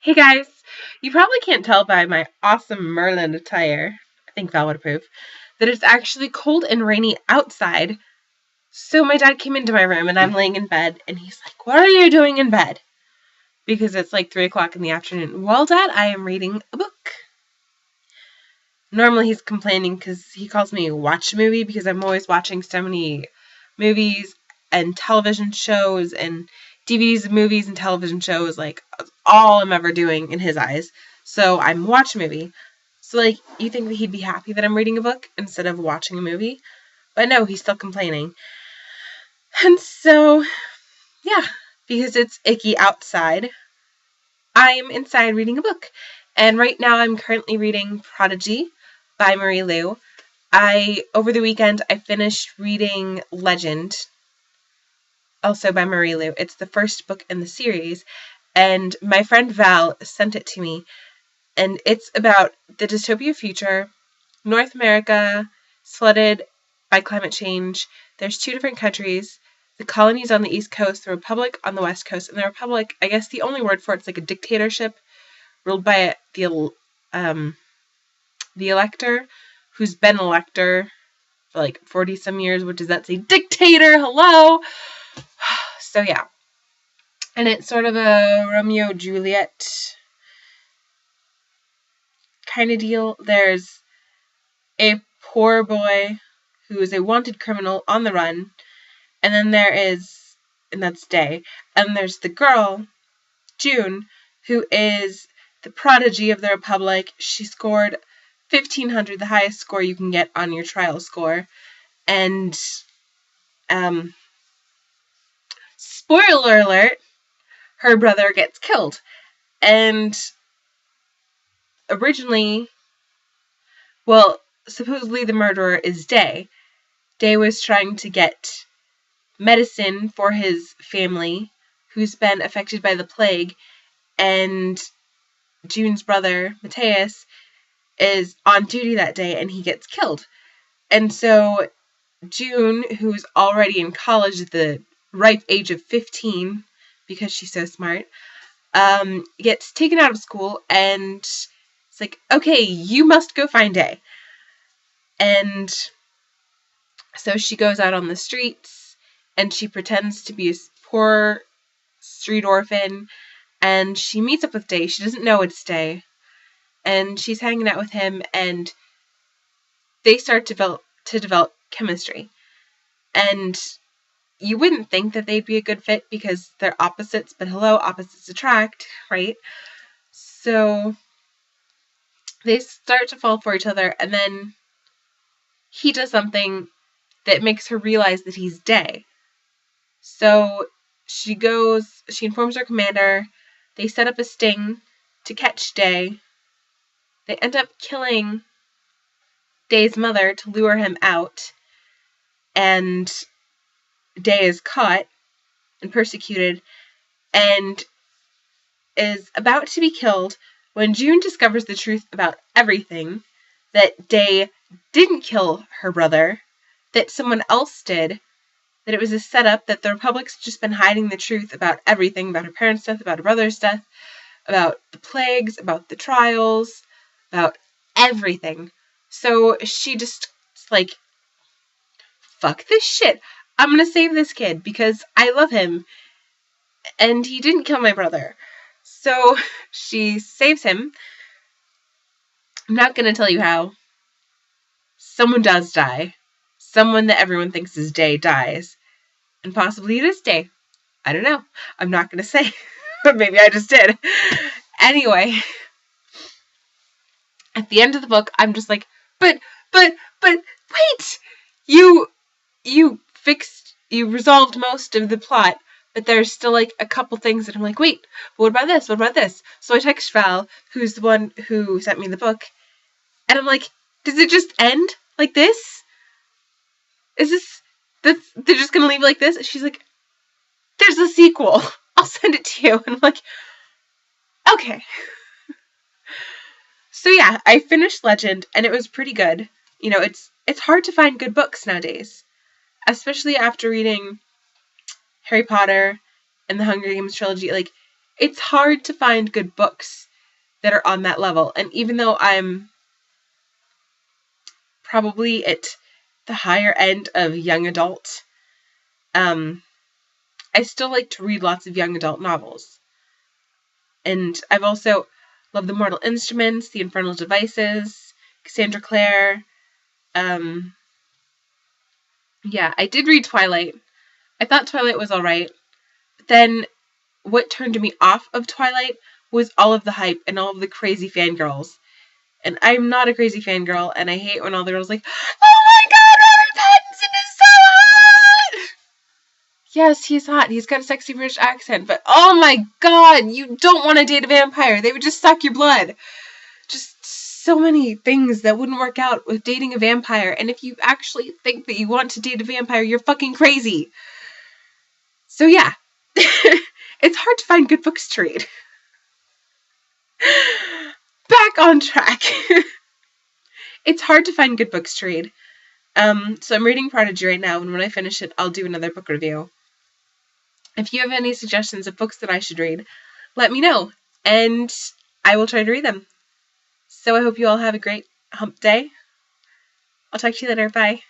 Hey guys, you probably can't tell by my awesome Merlin attire, I think Val would approve, that it's actually cold and rainy outside. So my dad came into my room and I'm laying in bed and he's like, "What are you doing in bed?" Because it's like 3 o'clock in the afternoon. "Well, Dad, I am reading a book." Normally he's complaining because he calls me watch movie because I'm always watching so many movies and television shows and DVDs of movies and television shows, like all I'm ever doing in his eyes. So I'm watch movie. So like you think that he'd be happy that I'm reading a book instead of watching a movie. But no, he's still complaining. And so yeah, because it's icky outside, I'm inside reading a book. And right now I'm currently reading Prodigy by Marie Lu. Over the weekend, I finished reading Legend, also by Marie Lu. It's the first book in the series, and my friend Val sent it to me, and it's about the dystopia future. North America is flooded by climate change. There's 2 different countries. The colonies on the East Coast, the Republic on the West Coast, and the Republic, I guess the only word for it's like a dictatorship ruled by the elector, who's been elector for like 40 some years. What does that say? Dictator, hello! So yeah. And it's sort of a Romeo Juliet kind of deal. There's a poor boy who is a wanted criminal on the run, and then and that's Day, and there's the girl, June, who is the prodigy of the Republic. She scored 1500, the highest score you can get on your trial score, and spoiler alert, her brother gets killed. And originally, well, supposedly the murderer is Day. Day was trying to get medicine for his family, who's been affected by the plague, and June's brother, Matthias, is on duty that day and he gets killed. And so June, who's already in college at the ripe age of 15, because she's so smart, gets taken out of school, and it's like, okay, you must go find Day. And so she goes out on the streets, and she pretends to be a poor street orphan, and she meets up with Day. She doesn't know it's Day, and she's hanging out with him, and they start to develop chemistry. And you wouldn't think that they'd be a good fit because they're opposites, but hello, opposites attract, right? So they start to fall for each other, and then he does something that makes her realize that he's Day. So she informs her commander, they set up a sting to catch Day. They end up killing Day's mother to lure him out, and Day is caught and persecuted and is about to be killed when June discovers the truth about everything, that Day didn't kill her brother, that someone else did, that it was a setup, that the Republic's just been hiding the truth about everything, about her parents' death, about her brother's death, about the plagues, about the trials, about everything. So she just, like, fuck this shit. I'm gonna save this kid because I love him and he didn't kill my brother. So she saves him. I'm not gonna tell you how. Someone does die. Someone that everyone thinks is Day dies. And possibly it is Day. I don't know. I'm not gonna say. But maybe I just did. Anyway. At the end of the book, I'm just like, but, wait! You resolved most of the plot, but there's still, like, a couple things that I'm like, wait, what about this? What about this? So I text Val, who's the one who sent me the book, and I'm like, does it just end like this? They're just gonna leave it like this? She's like, there's a sequel. I'll send it to you. And I'm like, okay. So yeah, I finished Legend, and it was pretty good. You know, it's hard to find good books nowadays, especially after reading Harry Potter and the Hunger Games trilogy. Like, it's hard to find good books that are on that level. And even though I'm probably at the higher end of young adult, I still like to read lots of young adult novels. And I've also loved The Mortal Instruments, The Infernal Devices, Cassandra Clare. Yeah, I did read Twilight. I thought Twilight was alright. But then what turned me off of Twilight was all of the hype and all of the crazy fangirls. And I'm not a crazy fangirl, and I hate when all the girls are like, oh my god, Robert Pattinson is so hot! Yes, he's hot. He's got a sexy British accent, but oh my god, you don't want to date a vampire. They would just suck your blood. Just so many things that wouldn't work out with dating a vampire, and if you actually think that you want to date a vampire, you're fucking crazy. So yeah, it's hard to find good books to read. Back on track. It's hard to find good books to read. So I'm reading Prodigy right now, and when I finish it, I'll do another book review. If you have any suggestions of books that I should read, let me know, and I will try to read them. So I hope you all have a great hump day. I'll talk to you later. Bye.